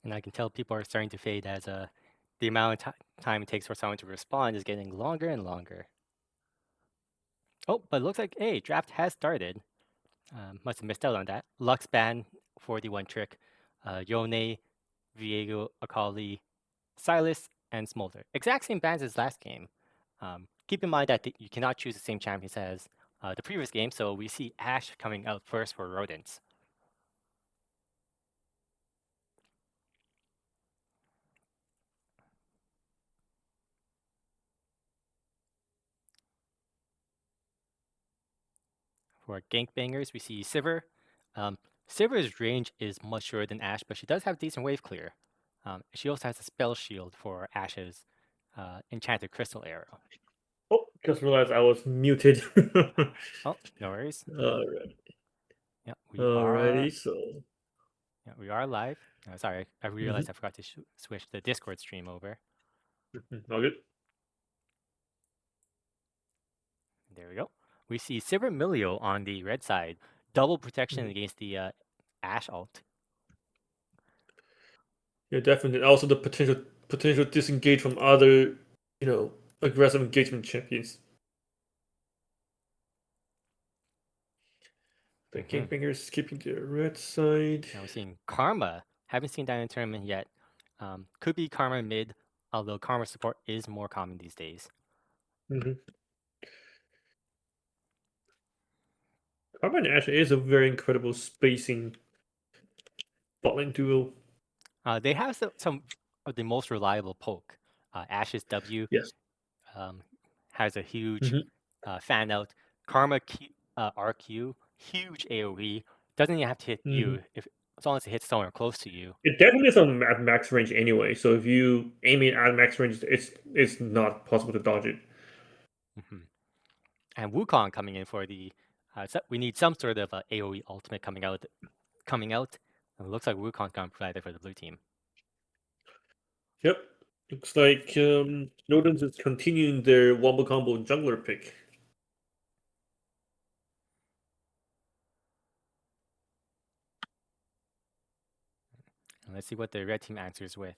And I can tell people are starting to fade as the amount of time it takes for someone to respond is getting longer and longer. Oh, but it looks like, hey, draft has started. Must have missed out on that. Lux ban 41 trick, Yone, Viego, Akali, Silas, and Smolder. Exact same bans as last game. Keep in mind that you cannot choose the same champions as the previous game, so we see Ashe coming out first for Rodents. For Gankbangers, we see Sivir. Um, Sivir's range is much shorter than Ashe, but she does have decent wave clear. She also has a spell shield for Ashe's Enchanted Crystal Arrow. Oh, just realized I was muted. Oh, no worries. Alright. Yeah, we Alrighty, are. so. Yeah, we are live. Sorry, I realized Mhm. I forgot to switch the Discord stream over. All good. There we go. We see Sivir Milio on the red side, double protection Mhm. against the Ashe ult. Yeah, definitely. Also, the potential disengage from other, aggressive engagement champions. The Mm-hmm. Gangbangers keeping the red side. Now we're seeing Karma. Haven't seen that in tournament yet. Could be Karma mid, although Karma support is more common these days. Mm-hmm. Carbon Ash is a very incredible spacing bottling duo. They have some of the most reliable poke. Ashe's W Yes. um, has a huge Mm-hmm. fan out. Karma RQ, huge AoE. Doesn't even have to hit Mm-hmm. you if as long as it hits somewhere close to you. It definitely is on max range anyway. So if you aim it at max range, it's not possible to dodge it. Hmm. And Wukong coming in for the. We need some sort of AoE ultimate coming out. Coming out. And it looks like Wukong's gonna provide it for the blue team. Yep. Looks like Rodents is continuing their wombo combo jungler pick. And let's see what the red team answers with.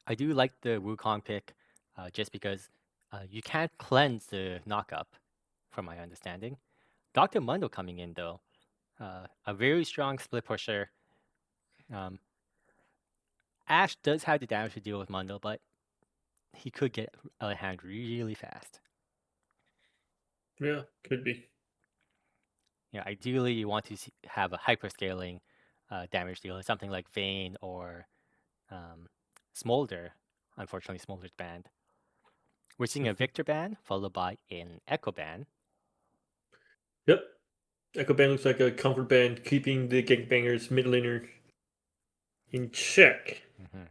I do like the Wukong pick, just because you can't cleanse the knockup, from my understanding. Dr. Mundo coming in though, a very strong split pusher. Um, Ash does have the damage to deal with Mundo, but he could get out of hand really fast. Yeah, could be. Ideally you want to have a hyperscaling damage dealer, something like Vayne or um, Smolder. Unfortunately, Smolder's banned. We're seeing a Victor ban followed by an Echo ban. Yep. Echo Band looks like a comfort band, keeping the Gangbangers mid laner in check. Mm-hmm.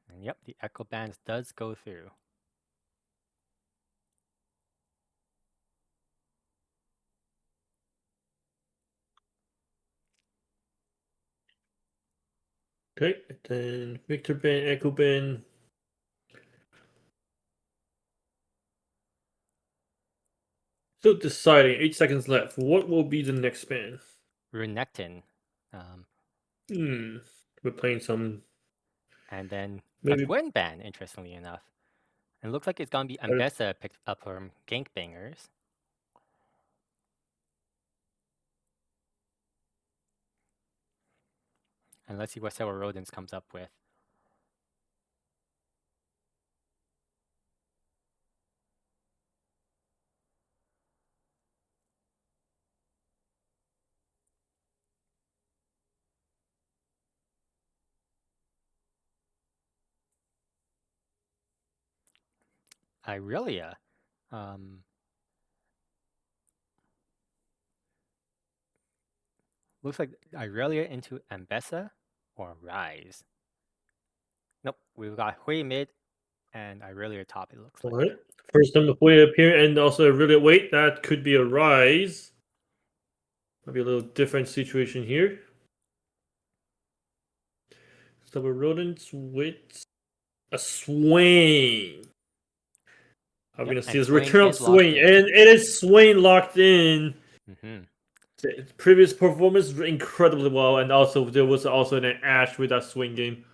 And yep, the Echo Bands does go through. Okay, then Victor Band, Echo Band. Still deciding. 8 seconds left. What will be the next ban? Renekton. Um, Hmm. We're playing some and then a maybe. Gwen ban, interestingly enough. And it looks like it's gonna be Ambessa picked up from Gankbangers. And let's see what Sour Rodents comes up with. Irelia. Um, Looks like Irelia into Ambessa or Rise. Nope, we've got Hui mid and Irelia top, it looks All like. right. First time the way appear, and also really wait. That could be a rise. Might be a little different situation here. So we're Rodents with a Swain. Are we Yep, gonna see and this Swain return of is locked Swain? in. And it is Swain locked in. Hmm. The previous performance incredibly well, and also there was also an Ash with that swing game.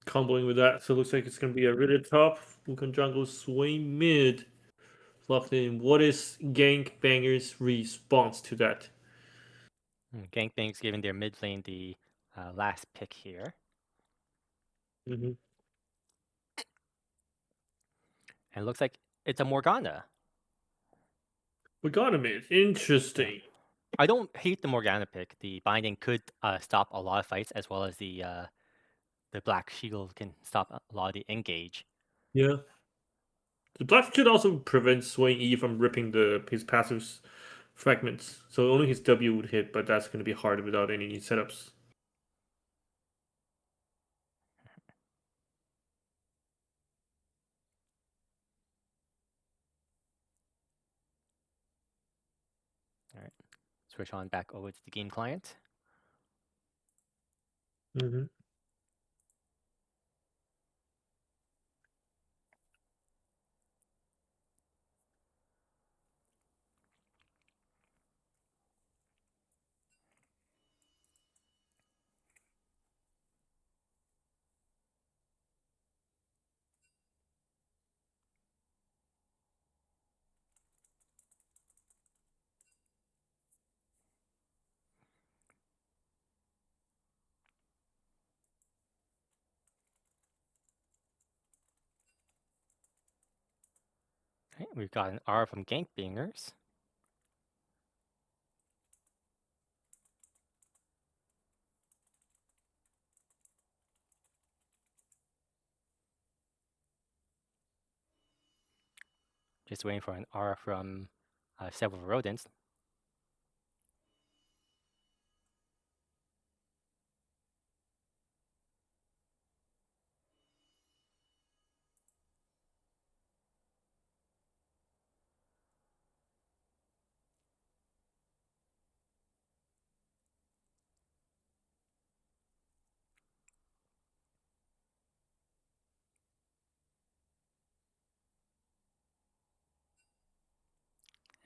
Combling with that, so it looks like it's gonna be a really tough Wukong jungle Swain mid locked in. What is Gank Banger's response to that? Gangbang's giving their mid lane the last pick here. Mm-hmm. And it looks like it's a Morgana. We got him mid. Yeah. Interesting. I don't hate the Morgana pick. The binding could stop a lot of fights, as well as the Black Shield can stop a lot of the engage. Yeah. The Black should also prevent Swain E from ripping his passive fragments. So only his W would hit, but that's gonna be hard without any setups. All right, switch on back over to the game client. Mm-hmm. All right, we've got an R from Gangbangers. Just waiting for an R from several Rodents.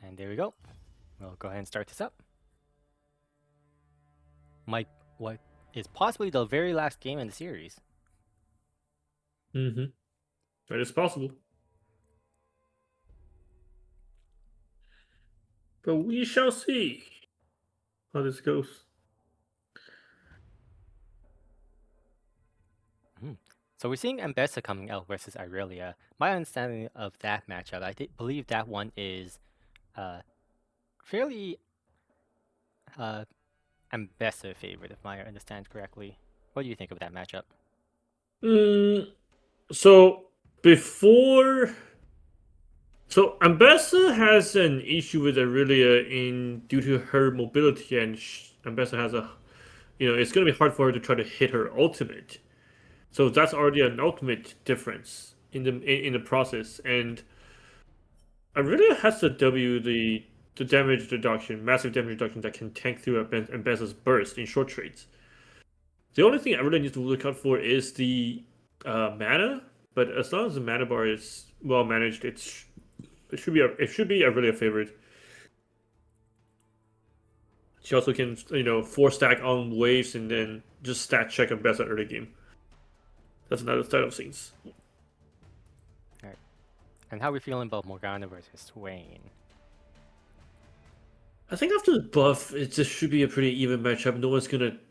And there we go. We'll go ahead and start this up. Mike, what is possibly the very last game in the series? Mm-hmm. That is possible. But we shall see how this goes. Mhm. So we're seeing Ambessa coming out versus Irelia. My understanding of that matchup, believe that one is uh, fairly uh, Ambessa favorite, if I understand correctly. What do you think of that matchup? Mm, so before, so Ambessa has an issue with Aurelia in due to her mobility, and Ambessa has a, it's gonna be hard for her to try to hit her ultimate. So that's already an ultimate difference in the process, and Aurelia has the W the damage reduction, massive damage reduction that can tank through Ambessa's burst in short trades. The only thing I really need to look out for is the mana, but as long as the mana bar is well managed, it should be really a favorite. She also can four stack on waves and then just stat check and best at early game. That's another side of things. All right. And how are we feeling about Morgana versus Swain? I think after the buff, it just should be a pretty even matchup.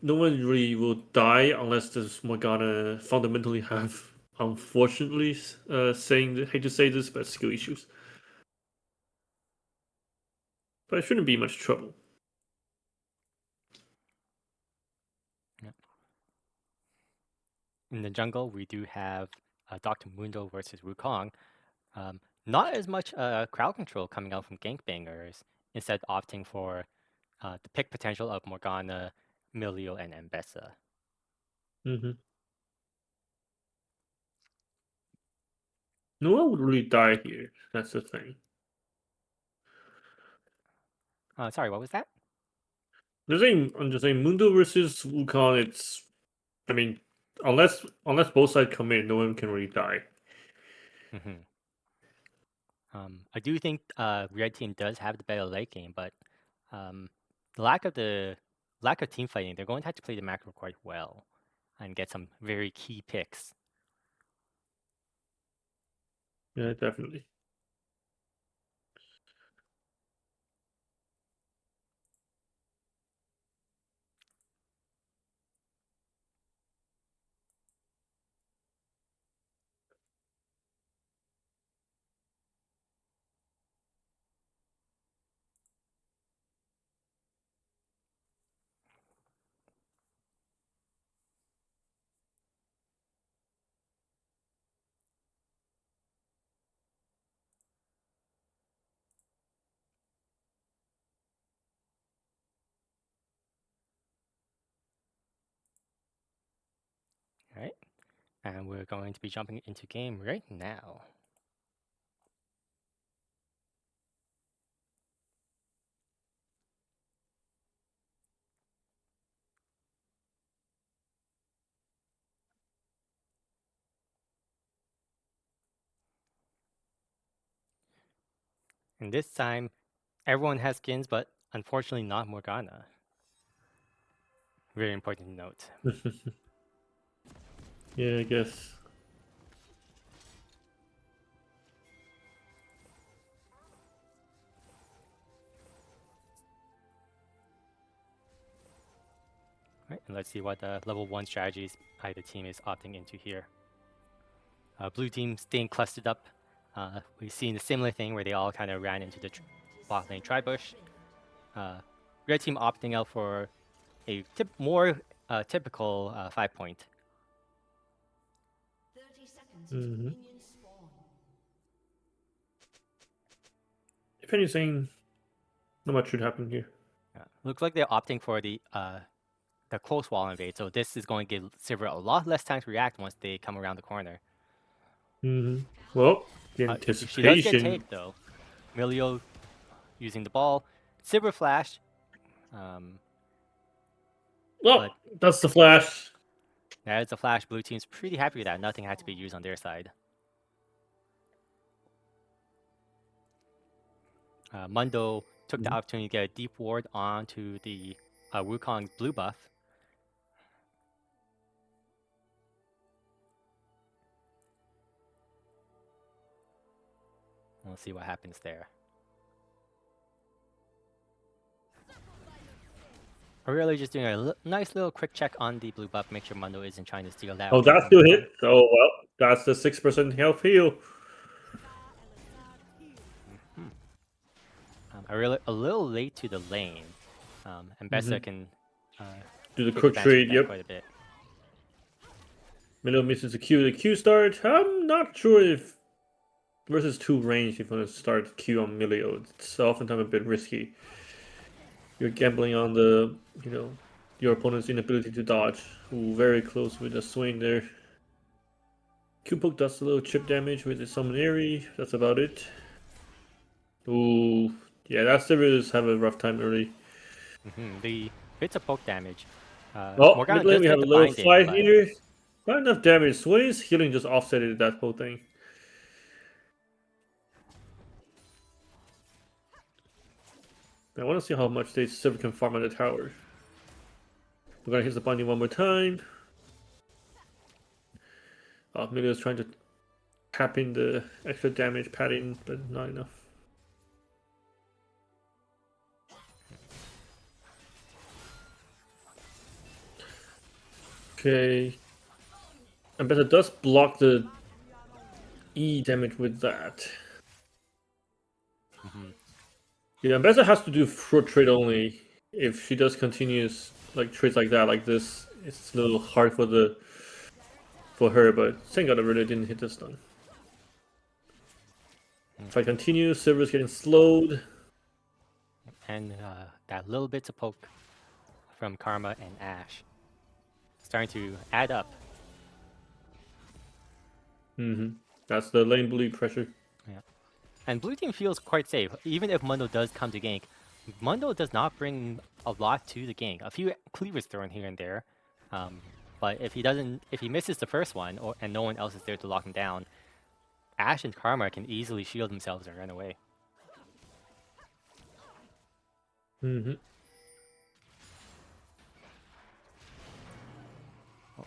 No one really will die unless this Morgana fundamentally have, unfortunately, hate to say this, but skill issues. But it shouldn't be much trouble. Yeah. In the jungle, we do have Dr. Mundo versus Wukong. Not as much crowd control coming out from Gangbangers, instead opting for the pick potential of Morgana, Milio, and Ambessa. Mm-hmm. No one would really die here. That's the thing. Sorry, what was that? I'm just saying Mundo versus Wukong. I mean, unless both sides commit, no one can really die. Hmm. I do think Red Team does have the better late game, but um, the lack of team fighting, they're going to have to play the macro quite well and get some very key picks. Yeah, definitely. All right, and we're going to be jumping into game right now. And this time, everyone has skins, but unfortunately not Morgana. Very important to note. Yeah, I guess. All right, and let's see what level 1 strategies either team is opting into here. Blue team staying clustered up. We've seen a similar thing where they all kind of ran into the bot lane tri-bush. Red team opting out for a more typical 5-point. 30 seconds until Mm-hmm. minions spawn. If anything, not much should happen here. Looks like they're opting for the close wall invade, so this is going to give Sivir a lot less time to react once they come around the corner. Mm-hmm. Well, the She does get anticipation. tagged though. Milio using the ball. Sivir flash. Um, Well, but that's the flash. that is a flash. Blue team's pretty happy with that. Nothing had to be used on their side. Mundo took the Mhm. opportunity to get a deep ward onto the Wukong's blue buff. We'll see what happens there. We're really just doing a nice little quick check on the blue buff, make sure Mundo isn't trying to steal that Oh, away that's from still Wukong. hit. Oh well, that's the 6% health heal. Hmm. A little late to the lane. And Bessa can Do the take quick advantage of trade. that Yep. quite a bit. Milo misses the Q. The Q start. I'm not sure if versus 2 range if you want to start Q on Milio. It's oftentimes a bit risky. You're gambling on your opponent's inability to dodge. Ooh, very close with the swing there. Q poke does a little chip damage with the summon Airy. That's about it. Ooh, yeah, that Sivers have a rough time early. The bits of poke damage. Well, Morgana mid lane does we have get a the little binding, fight but here. Not enough damage. Sway's healing just offsetted that whole thing. I want to see how much they Civ can farm on the tower. We're gonna hit the binding one more time. Oh, maybe I was trying to tap in the extra damage padding, but not enough. Okay. And Bessa does block the E damage with that. Yeah, Bessa has to do short trade only. If she does continuous trades like that, like this, it's a little hard for her, but thank god I really didn't hit this stun. If I continue, Silver's getting slowed. and that little bits of poke from Karma and Ash starting to add up. That's the lane bleed pressure. Yeah. And blue team feels quite safe. Even if Mundo does come to gank, Mundo does not bring a lot to the game. A few cleavers thrown here and there, um, but if he misses the first one, and no one else is there to lock him down, Ash and Karma can easily shield themselves and run away. Mm-hmm.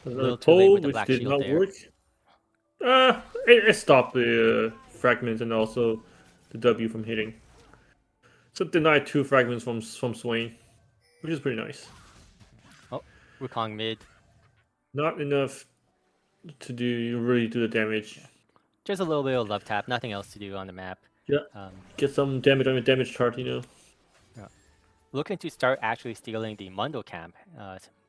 A The little too late pole, with the which black did shield not there. work. It stopped the fragments and also the W from hitting. So it denied 2 fragments from Swain, which is pretty nice. Oh, Wukong mid. Not enough to really do the damage. Yeah. Just a little bit of love tap, nothing else to do on the map. Yeah, Um, get some damage on the damage chart, you know. yeah. Looking to start actually stealing the Mundo camp,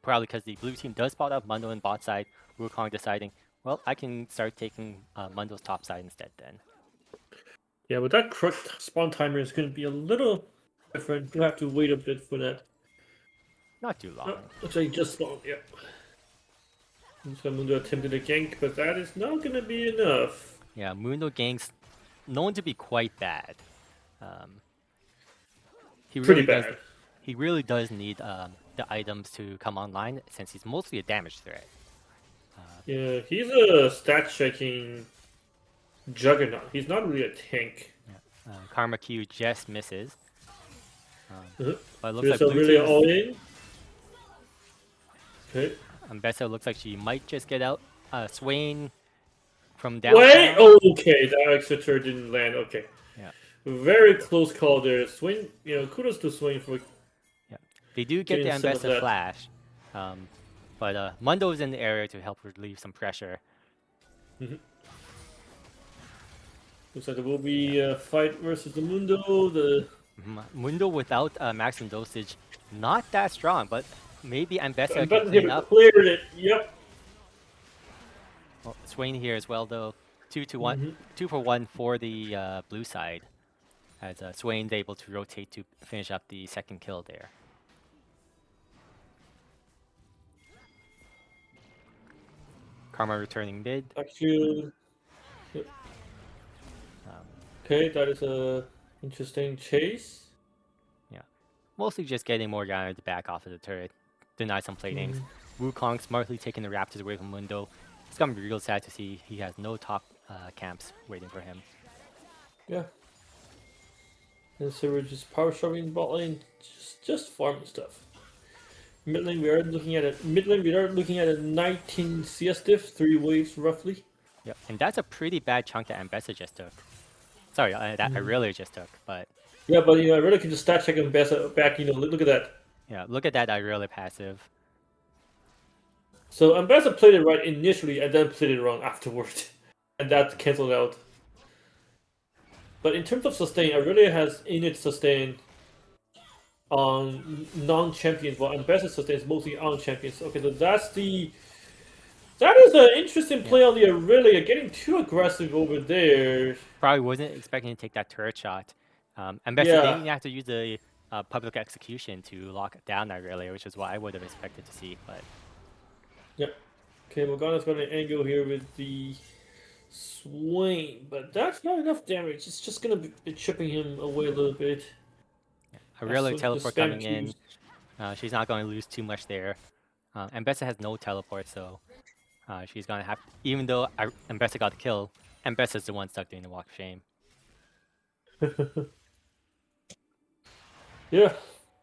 probably because the blue team does spot up Mundo in bot side. Wukong deciding, well, I can start taking Mundo's top side instead then. Yeah, but that correct spawn timer is going to be a little different. You'll have to wait a bit for that. Not too Oh, long. looks like just spawned, yeah. So I'm going to attempt a gank, but that is not going to be enough. Yeah, Mundo Gang's known to be quite bad. Um, he Pretty really does. bad. He really does need the items to come online since he's mostly a damage threat. Yeah, he's a stat checking juggernaut. He's not really a tank. Yeah. Karma Q just misses. Uh-huh. But it looks like So blue really team's all in. Okay. Bessa looks like she might just get out. Swain from Wait! downtown. Okay, the exeter didn't land. Okay. Yeah. Very close call there. Swing, kudos to Swing for Yeah. They do get the getting some of Ambessa that. flash. But Mundo is in the area to help relieve some pressure. Mm-hmm. Looks like there will be a fight versus the Mundo. The Mundo without maximum dosage, not that strong, but maybe Ambessa can Ambassador clean here up. cleared it. Yep. Well, Swain here as well, though. 2-1, Mm-hmm. 2-for-1 for the blue side, as Swain's able to rotate to finish up the second kill there. Karma returning mid. Actually, yep. Um, Okay, that is a interesting chase. yeah, mostly just getting Morgana to back off of the turret, deny some platings. Mm-hmm. Wukong smartly taking the Raptors away from Mundo. It's gonna be real sad to see he has no top camps waiting for him. Yeah. And so we're just power shoving bot lane, just farming stuff. Mid lane we are looking at a 19 CS diff, 3 waves roughly. Yep, and that's a pretty bad chunk that Ambessa just took. Sorry, that I really just took, but Yeah, but I really can just stat check him back. Look at that. yeah, look at that I really passive. So Ambassa played it right initially and then played it wrong afterward, and that canceled out. But in terms of sustain, Aurelia has init sustain on non-champions, while Ambassa sustains mostly on champions. Okay, so that is an interesting play on the Aurelia, getting too aggressive over there. Probably wasn't expecting to take that turret shot. Ambessa didn't have to use the public execution to lock down that really, which is what I would have expected to see. But Yep. Okay, Morgana's got an angle here with the Swain, but that's not enough damage. It's just gonna be chipping him away a little bit. Aurelia teleport coming in. She's not going to lose too much there. Ambessa has no teleport, so she's going to have... Even though Ambessa got the kill, Ambessa's the one stuck doing the walk of shame. Yeah.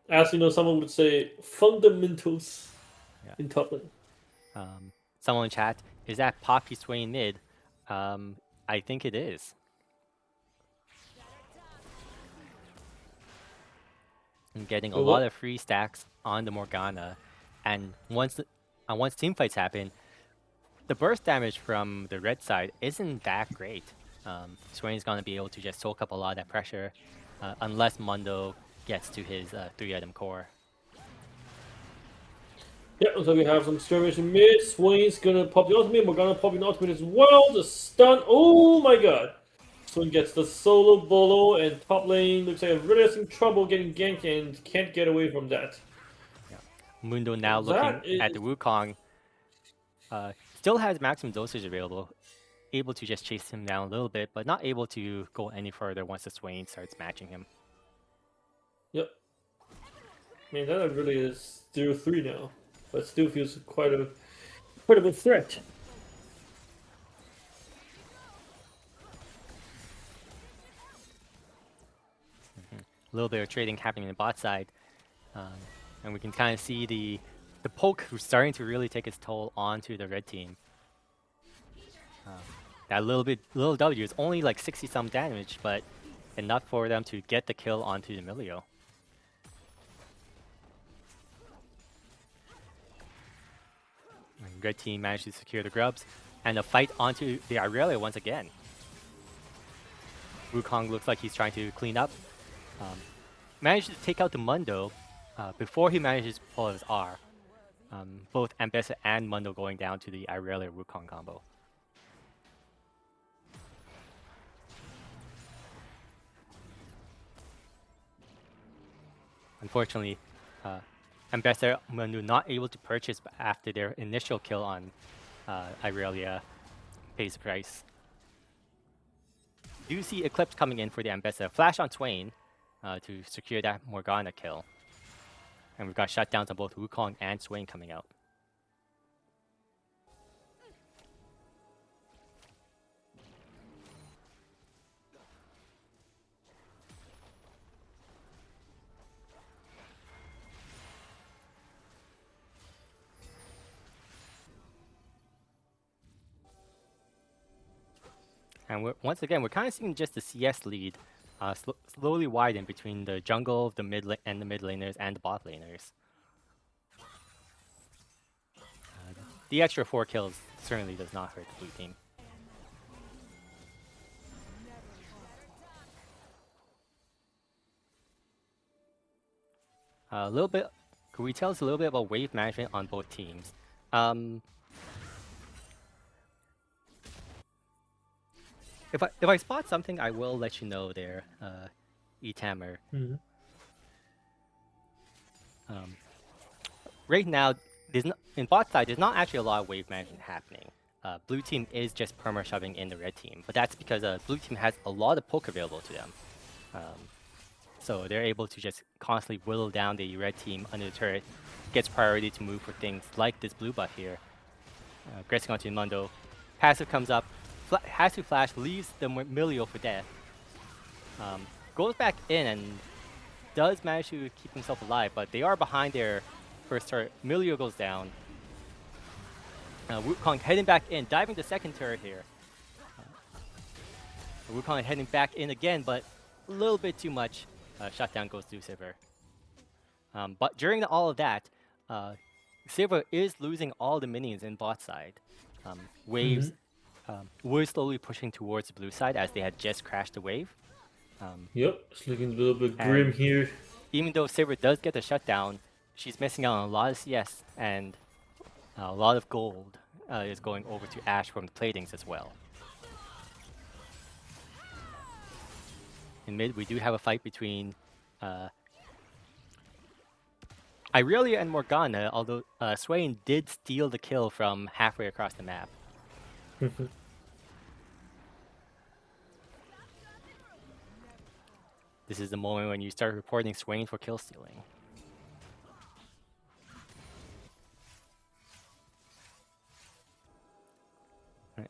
As you know, someone would say fundamentals in top lane. Someone in chat, is that Poppy Swain mid? I think it is. I'm getting a lot of free stacks on the Morgana, and once team fights happen, the burst damage from the red side isn't that great. Swain's gonna be able to just soak up a lot of that pressure, unless Mundo gets to his 3-item core. Yeah, so we have some skirmish in mid. Swain's gonna pop the ultimate. Morgana popping the ultimate as well. The stun. Oh my god. Swain gets the solo bolo, and top lane looks like really has some trouble getting ganked and can't get away from that. Yeah. Mundo now looking at the Wukong. Still has maximum dosage available. Able to just chase him down a little bit, but not able to go any further once the Swain starts matching him. Yep. Man, that really is 0-3 now, but still feels quite of a threat. A little bit of trading happening in the bot side, um, and we can kind of see the poke who's starting to really take its toll onto the red team. That little W is only like 60 some damage, but enough for them to get the kill onto the Emilio. And red team managed to secure the grubs and a fight onto the Irelia once again. Wukong looks like he's trying to clean up. Managed to take out the Mundo before he manages to pull his R. Both Ambessa and Mundo going down to the Irelia Wukong combo. Unfortunately, Ambessa and Mundo not able to purchase after their initial kill on Irelia pays the price. Do see Eclipse coming in for the Ambessa. Flash on Swain to secure that Morgana kill. And we've got shutdowns on both Wukong and Swain coming out. And once again, we're kind of seeing just the CS lead slowly widen between the jungle, the mid laners, and the bot laners. The extra 4 kills certainly does not hurt the blue team. A little bit. Could we tell us a little bit about wave management on both teams? If I spot something, I will let you know there, Etamer. Right now, in bot side, there's not actually a lot of wave management happening. Blue team is just perma shoving in the red team, but that's because blue team has a lot of poke available to them. So they're able to just constantly whittle down the red team under the turret, gets priority to move for things like this blue buff here. Aggressing onto Mundo. Passive comes up, has to flash, leaves the Emilio for death. Goes back in and does manage to keep himself alive, but they are behind their first turret. Emilio goes down. Wukong heading back in, diving the second turret here. Wukong heading back in again, but a little bit too much. Shutdown goes through Sivir. But during all of that, Sivir is losing all the minions in bot side. Waves were slowly pushing towards the blue side as they had just crashed the wave. Yep, it's looking a little bit grim here. Even though Sivir does get the shutdown, she's missing out on a lot of CS and a lot of gold is going over to Ashe from the platings as well. In mid, we do have a fight between Irelia and Morgana, although Swain did steal the kill from halfway across the map. This is the moment when you start reporting Swain for kill stealing.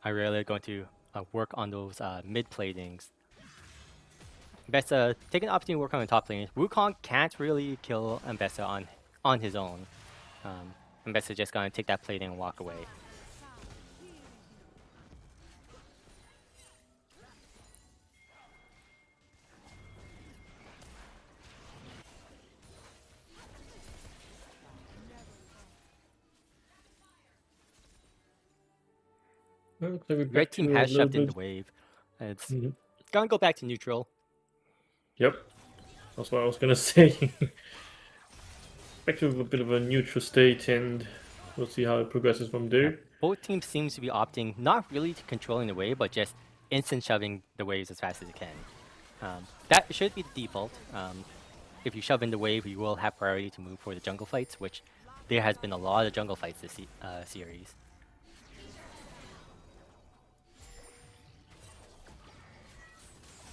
Irelia going to work on those mid platings. Ambessa taking the opportunity to work on the top lane. Wukong can't really kill Ambessa on his own. Ambessa just gonna take that plating and walk away. Red team has shoved in the wave. It's gonna go back to neutral. Yep, that's what I was gonna say. Back to a bit of a neutral state, and we'll see how it progresses from there. Both teams seems to be opting not really to controlling the wave, but just instant shoving the waves as fast as you can. That should be the default. If you shove in the wave, you will have priority to move for the jungle fights, which there has been a lot of jungle fights this series.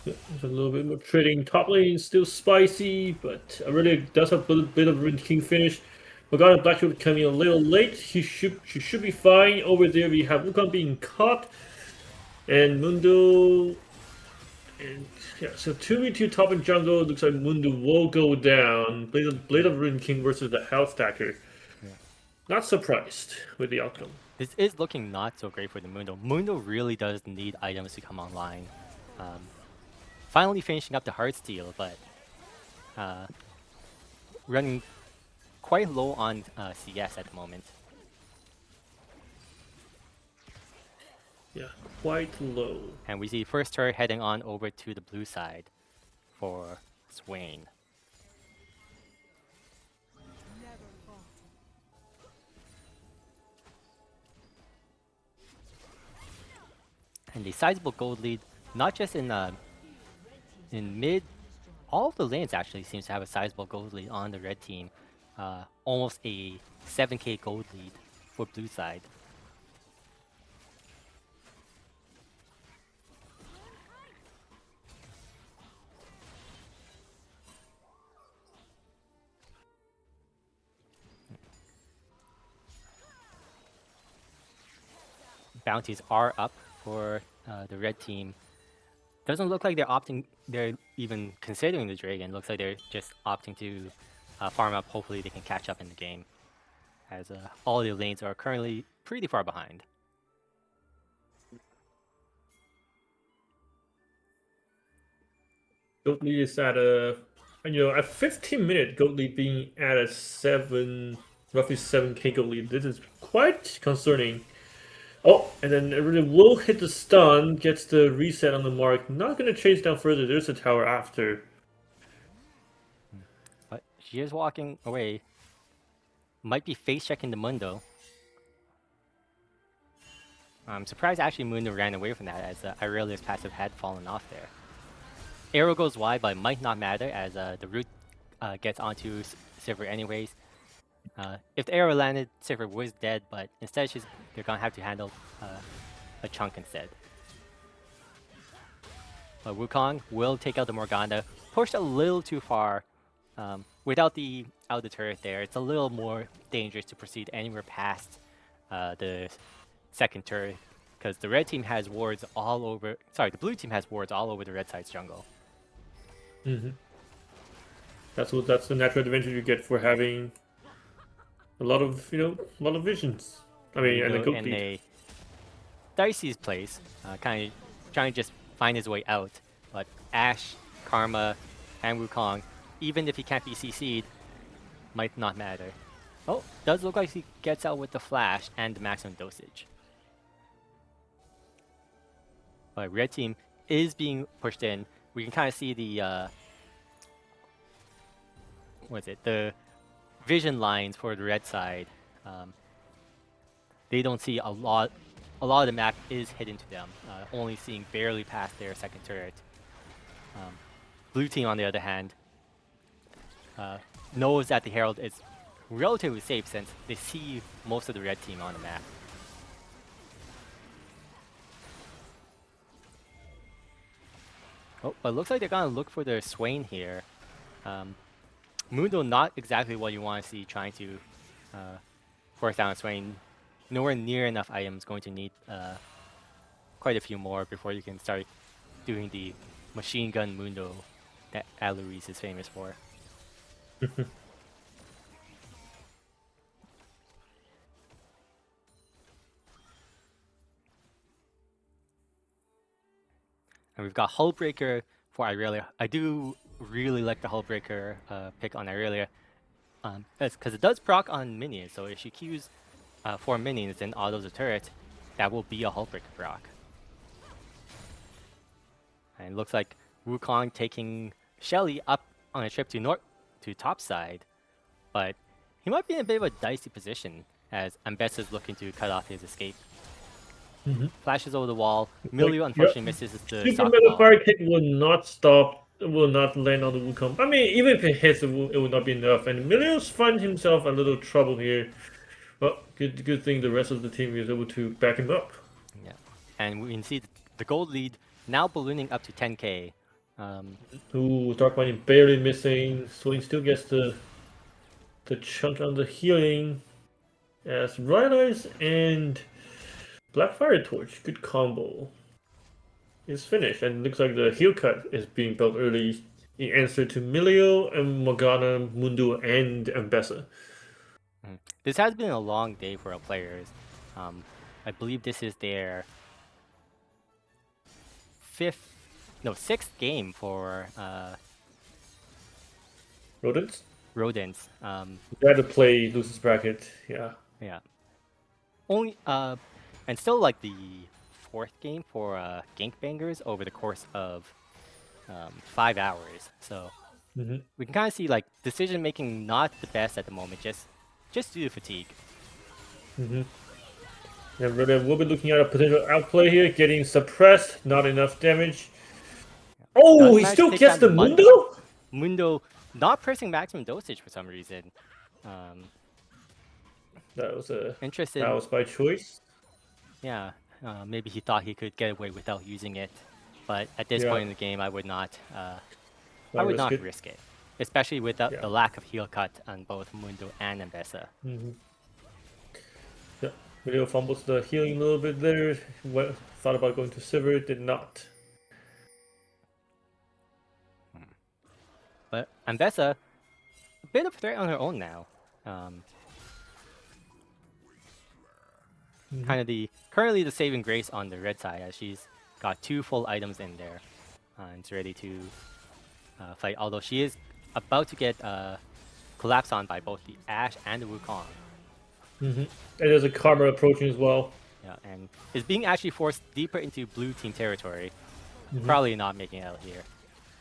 There's a little bit more trading. Top lane still spicy, but Aurelia does have a bit of Ruined King finish. Morgana Blackwood coming a little late. She should be fine. Over there we have Wukong being caught. And Mundo. And yeah, so 2v2 top and jungle. Looks like Mundo will go down. Blade Yeah. of Ruined King versus the Health Stacker. Yeah. Not surprised with the outcome. This is looking not so great for the Mundo. Mundo really does need items to come online. Finally finishing up the Heartsteel, but running quite low on CS at the moment. Yeah, quite low. And we see first turret heading on over to the blue side for Swain. And a sizable gold lead, not just in mid, all of the lanes actually seems to have a sizable gold lead on the red team. Almost a 7k gold lead for blue side. Bounties are up for the red team. Doesn't look like they're even considering the Dragon. Looks like they're just opting to farm up. Hopefully they can catch up in the game, as all the lanes are currently pretty far behind. Goat lead is at a 15-minute goat lead being at a roughly 7k goat lead. This is quite concerning. Oh, and then it really will hit the stun, gets the reset on the mark. Not gonna chase down further. There's a tower after. But she is walking away. Might be face checking the Mundo. I'm surprised actually Mundo ran away from that, as Irelia's passive had fallen off there. Arrow goes wide, but might not matter, as the root gets onto Sivir anyways. If the arrow landed, Sivir was dead, but instead they're gonna have to handle a chunk instead. But Wukong will take out the Morgana, pushed a little too far. Without the turret there, it's a little more dangerous to proceed anywhere past the second turret, because the red team has wards all over. Sorry, the blue team has wards all over the red side's jungle. Mm-hmm. That's the natural advantage you get for having a lot of visions. I mean, and a goat in lead. a dicey place, kind of trying to just find his way out. But Ashe, Karma, and Wukong, even if he can't be CC'd, might not matter. Oh, does look like he gets out with the flash and the maximum dosage. But red team is being pushed in. We can kind of see the the vision lines for the red side. They don't see a lot. A lot of the map is hidden to them, only seeing barely past their second turret. Blue team, on the other hand, knows that the Herald is relatively safe since they see most of the red team on the map. Oh, but it looks like they're gonna look for their Swain here. Mundo, not exactly what you want to see trying to force down Swain. Nowhere near enough items, going to need quite a few more before you can start doing the machine gun Mundo that Aloris is famous for. And we've got Hullbreaker for Irelia. I do really like the Hullbreaker pick on Irelia, because it does proc on minions. So if she queues 4 minions and autos a turret, that will be a Hullbreaker proc. And it looks like Wukong taking Shelly up on a trip to top side, but he might be in a bit of a dicey position as Ambessa's looking to cut off his escape. Flashes over the wall. Milieu unfortunately misses the Super soccer Metal ball. Fire Kick will not stop, will not land on the Wukong. I mean, even if it hits, it will not be enough. And Milius finds himself a little trouble here. Well, good thing the rest of the team is able to back him up. Yeah, and we can see the gold lead now ballooning up to 10k. Ooh, Dark Mining barely missing. Swing still gets the chunk on the healing. As Bright Eyes and Black Fire Torch, good combo, is finished. And looks like the heal cut is being built early in answer to Milio and Morgana, Mundo, and Ambessa. This has been a long day for our players. I believe this is their sixth game for Rodents? Rodents. You had to play Lucis Bracket, yeah. Yeah. Only and still like the fourth game for Gank over the course of 5 hours. So Mm-hmm. we can kind of see like decision making not the best at the moment, just due to fatigue. Mm-hmm. And Rodent will be looking at a potential outplay here, getting suppressed, not enough damage. Oh, Does he manage to still take gets down the Mundo. Mundo? Mundo not pressing maximum dosage for some reason. Um, That interested. was by choice. Yeah, maybe he thought he could get away without using it, but at this Yeah, point in the game, I would not. I not would risk not it. risk it, especially with Yeah. the lack of heal cut on both Mundo and Ambessa. Mm-hmm. Yeah. Video fumbles the healing a little bit there. Thought about going to Sivir, did not. But Ambessa, a bit of a threat on her own now. Um, Mm-hmm. kind of currently the saving grace on the red side as she's got 2 full items in there and is ready to fight. Although she is about to get collapsed on by both the Ashe and the Wukong. Mm-hmm. And there's a Karma approaching as well. Yeah, and is being actually forced deeper into blue team territory. Mm-hmm. Probably not making it out here.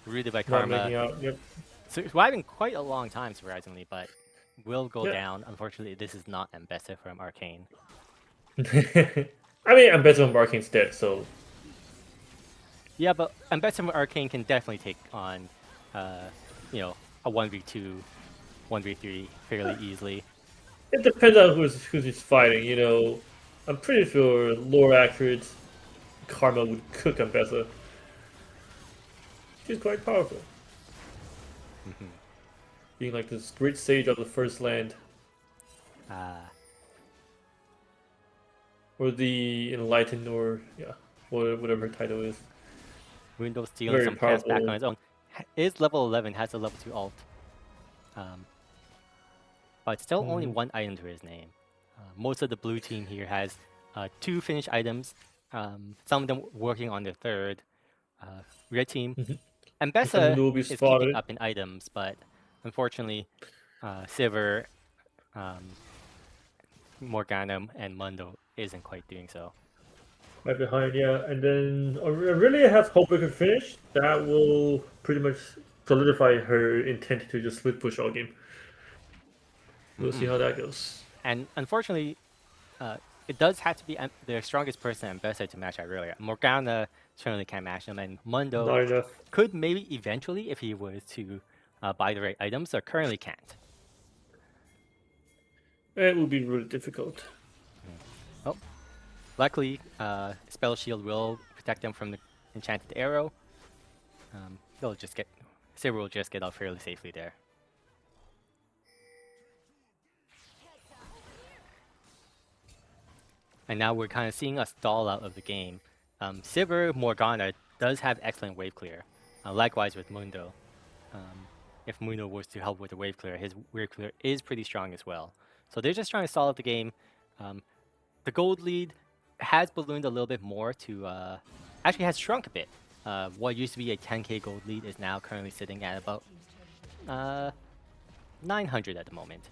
Rooted by Not Karma. making out. Yep. Surviving quite a long time, surprisingly, but will go Yep. down. Unfortunately, this is not Ambessa from Arcane. I mean, I'm better on Mark instead, so. Yeah, but Ambessa from Arcane can definitely take on, you know, a 1v2, 1v3 fairly easily. It depends on who's he's fighting, you know. I'm pretty sure lore accurate Karma would cook Ambessa. She's quite powerful. Being like this great sage of the first land. Or the enlightened, or yeah, whatever her title is. Mundo stealing Very some camps back powerful. on his own. Is level 11, has a level 2 ult. But still only 1 item to his name. Most of the blue team here has 2 finished items. Some of them working on their third. Red team. Ambessa Mundo will be is keeping spotted. up in items, but unfortunately, Sivir, Morgana, and Mundo isn't quite doing so. Right behind, yeah. And then I really have hope we can finish. That will pretty much solidify her intent to just split push all game. We'll see how that goes. And unfortunately, it does have to be their strongest person Ambessa to match out earlier. Morgana certainly can't match him, and Mundo Not enough. could maybe eventually if he was to buy the right items, or currently can't. It will be really difficult. Oh, luckily, Spell Shield will protect them from the enchanted arrow. Sivir will just get out fairly safely there. And now we're kind of seeing a stall out of the game. Sivir Morgana does have excellent wave clear. Likewise with Mundo. If Mundo was to help with the wave clear, his wave clear is pretty strong as well. So they're just trying to stall out the game. The gold lead has ballooned a little bit more to actually has shrunk a bit. What used to be a 10k gold lead is now currently sitting at about 900 at the moment.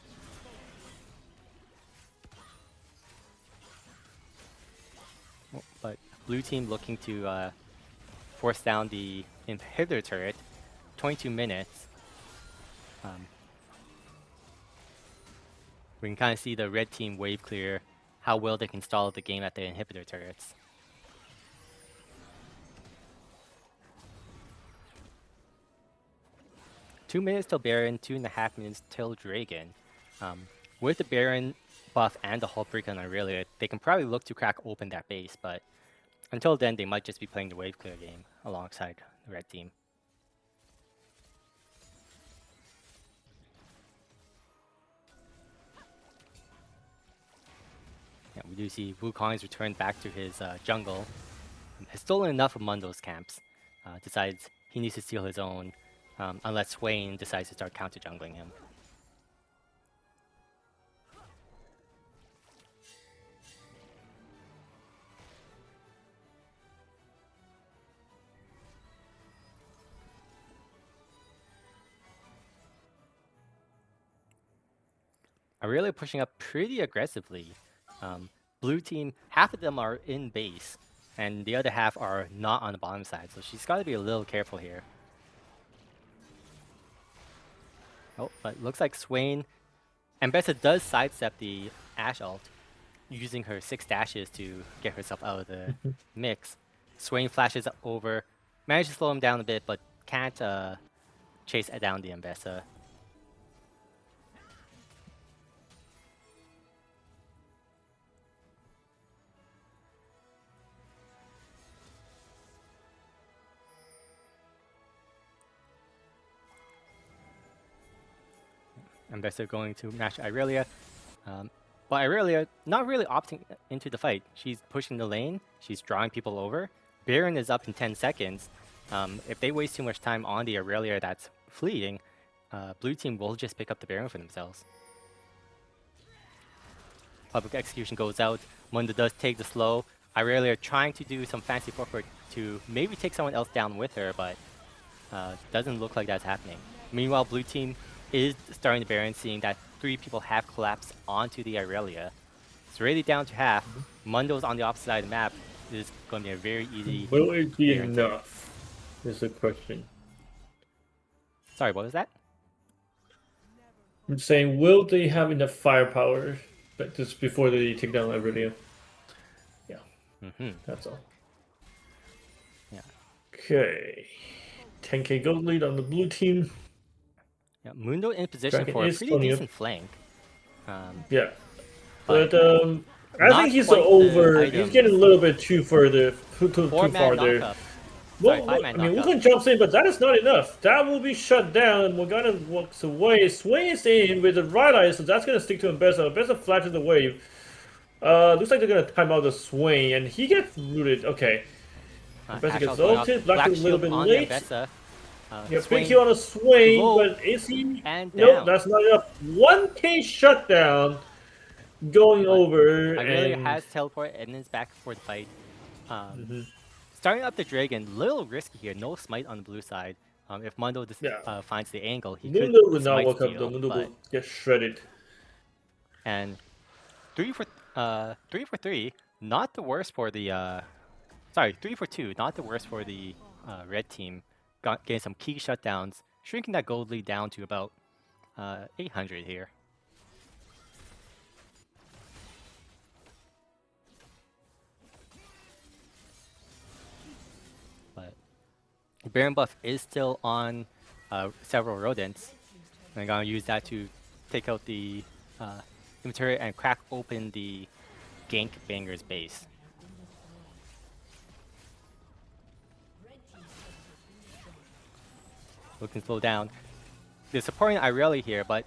But blue team looking to force down the inhibitor turret. 22 minutes. We can kind of see the red team wave clear, how well they can stall the game at the inhibitor turrets. Two minutes till Baron, 2.5 minutes till Dragon. With the Baron buff and the Hull Break on Aurelia, they can probably look to crack open that base, but until then, they might just be playing the wave clear game alongside the red team. We do see Wukong's returned back to his jungle. Has stolen enough of Mundo's camps. Decides he needs to steal his own, unless Swain decides to start counter jungling him. Are really pushing up pretty aggressively. Blue team, half of them are in base, and the other half are not on the bottom side, so she's got to be a little careful here. Oh, but looks like Swain... Ambessa does sidestep the Ashe ult, using her 6 dashes to get herself out of the mix. Swain flashes over, manages to slow him down a bit, but can't chase down the Ambessa. Ambessa going to match Irelia. But Irelia not really opting into the fight. She's pushing the lane. She's drawing people over. Baron is up in 10 seconds. If they waste too much time on the Irelia that's fleeing, blue team will just pick up the Baron for themselves. Public execution goes out. Mundo does take the slow. Irelia trying to do some fancy footwork to maybe take someone else down with her, but doesn't look like that's happening. Meanwhile, blue team is starting the Baron, seeing that 3 people have collapsed onto the Irelia. It's already down to half. Mundo's on the opposite side of the map. This is going to be a very easy... Will it be Baron enough? Is the question. Sorry, what was that? I'm saying, will they have enough firepower but just before they take down Irelia? Yeah. That's all. Yeah. Okay. 10k gold lead on the blue team. Yeah, Mundo in position Dragon for a is pretty Tony. decent flank. Yeah. But I not think he's quite the over. He's items. getting a little bit too further, too far Four-man there. knockup. Well, Sorry, I 5-man mean, knockup. Wukan jumps in, but that is not enough. That will be shut down. Morgana walks away, swings in with the right eye, so that's going to stick to Ambessa. Ambessa flashes the wave. Looks like they're going to time out the swing, and he gets rooted. Okay. Ambessa gets ulted, Black a little bit late. Yeah, big kill on a swing, low, but is he? and Nope, down. that's not enough. 1k shutdown going over. Irelia And has teleport and is back for the fight. Starting up the Dragon, little risky here. No smite on the blue side. If Mundo finds the angle, he Mundo could will not smite walk up steal, though. Mundo but... will get shredded. And 3 for 3, not the worst for the... sorry, 3 for 2, not the worst for the red team. Getting some key shutdowns, shrinking that gold lead down to about 800 here. But the Baron buff is still on several Rodents. And I'm going to use that to take out the inventory and crack open the Gank Banger's base. Looking to slow down. They're supporting Irelia here, but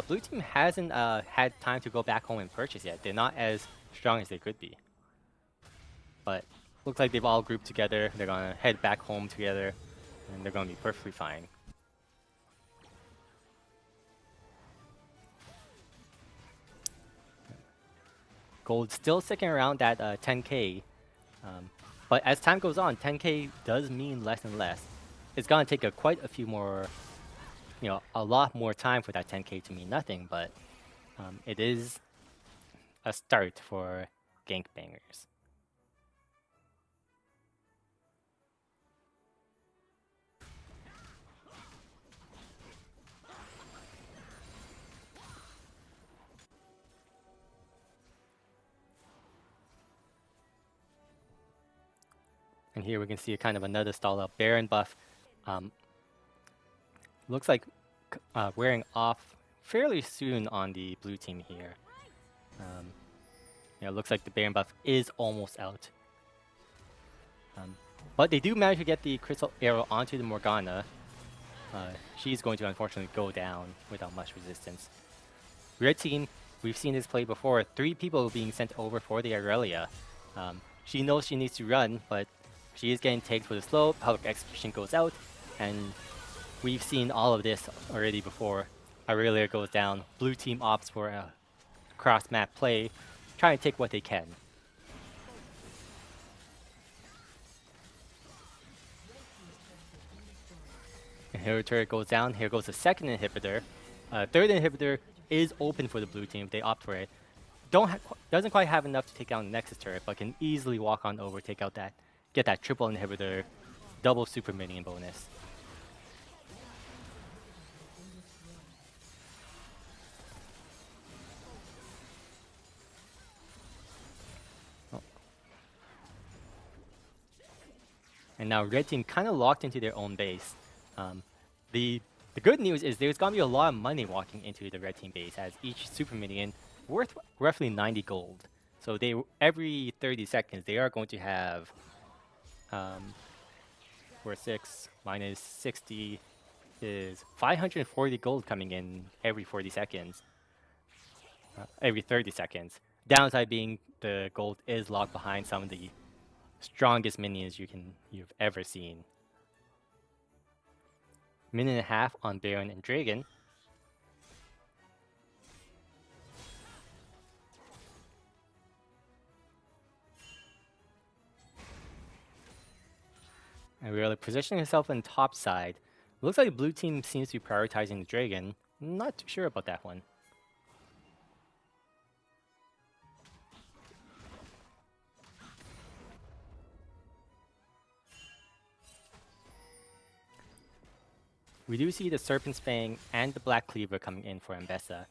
blue team hasn't had time to go back home and purchase yet. They're not as strong as they could be. But looks like they've all grouped together. They're gonna head back home together, and they're gonna be perfectly fine. Gold still sticking around that 10k, but as time goes on, 10k does mean less and less. It's gonna take quite a few more, a lot more time for that 10k to mean nothing, but it is a start for Gank Bangers. And here we can see kind of another stall up Baron buff. Looks like wearing off fairly soon on the blue team here. It looks like the Baron buff is almost out. But they do manage to get the crystal arrow onto the Morgana. She's going to unfortunately go down without much resistance. Red team We've seen this play before. 3 people being sent over for the Irelia. She knows she needs to run, but she is getting tagged for the slow. Public execution goes out, and we've seen all of this already before. Irelia goes down. Blue team opts for a cross-map play, trying to take what they can. Inhibitor turret goes down. Here goes the second inhibitor. Third inhibitor is open for the blue team if they opt for it. Doesn't quite have enough to take down the Nexus turret, but can easily walk on over, get that triple inhibitor, double super minion bonus. Oh. And now red team kind of locked into their own base. The good news is there's gonna be a lot of money walking into the red team base, as each super minion worth roughly 90 gold. So every 30 seconds they are going to have 6 minus 60 is 540 gold coming in every 40 seconds. Every 30 seconds. Downside being the gold is locked behind some of the strongest minions you've ever seen. Minute and a half on Baron and Dragon. And we're positioning himself on top side. Looks like the blue team seems to be prioritizing the Dragon. Not too sure about that one. We do see the Serpent's Fang and the Black Cleaver coming in for Ambessa,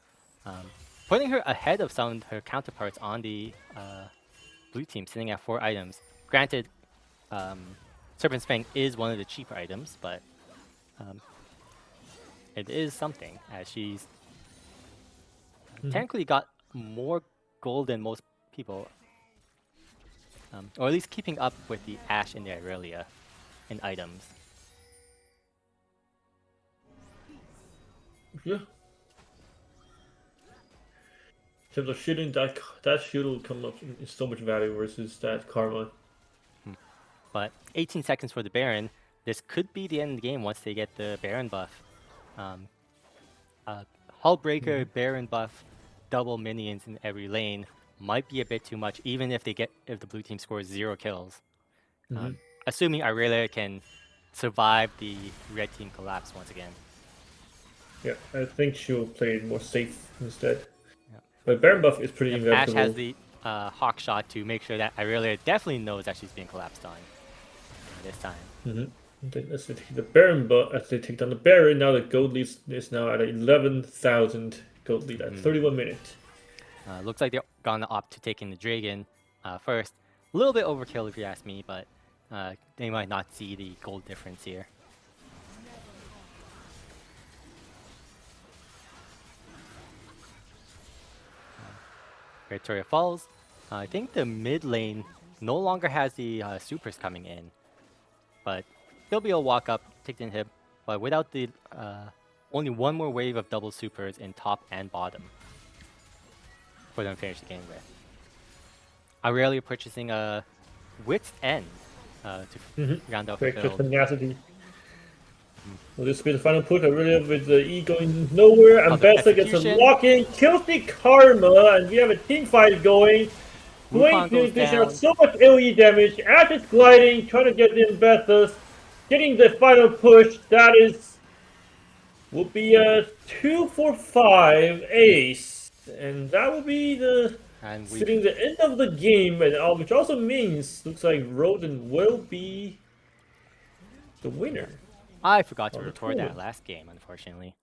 putting her ahead of some of her counterparts on the blue team, sitting at 4 items. Granted, Serpent's Fang is one of the cheaper items, but it is something, as she's technically got more gold than most people, or at least keeping up with the Ashe and the Irelia in items. Yeah. In terms of shooting, that shoot will come up in so much value versus that Karma. But 18 seconds for the Baron. This could be the end of the game once they get the Baron buff. Hull Breaker, Baron buff, double minions in every lane might be a bit too much, even if the blue team scores 0 kills. Assuming Irelia can survive the red team collapse once again. Yeah, I think she'll play it more safe instead. Yeah. But Baron buff is pretty inevitable. Ashe has the Hawk shot to make sure that Irelia definitely knows that she's being collapsed on this time. As they take the Baron buff, as they take down the Baron, now the gold lead is now at 11,000 gold lead at 31 minutes. Looks like they're gonna opt to take in the Dragon first. A little bit overkill if you ask me, but they might not see the gold difference here. Victoria Falls. I think the mid lane no longer has the supers coming in, but they'll be able to walk up, take the inhib, but without the only one more wave of double supers in top and bottom for them to finish the game with. Irelia purchasing a Wit's End to round out her build. Tenacity. Will this be the final push? Irelia with the E going nowhere. Ambessa gets a lock-in, kills the Karma, and we have a team fight going. Going to dish out so much AoE damage. Ashe is gliding, trying to get the Ambessas. Getting the final push. That will be a 2-for-5 ace. And that will be sitting the end of the game, and which also means looks like Rodents will be the winner. I forgot to record that last game, unfortunately.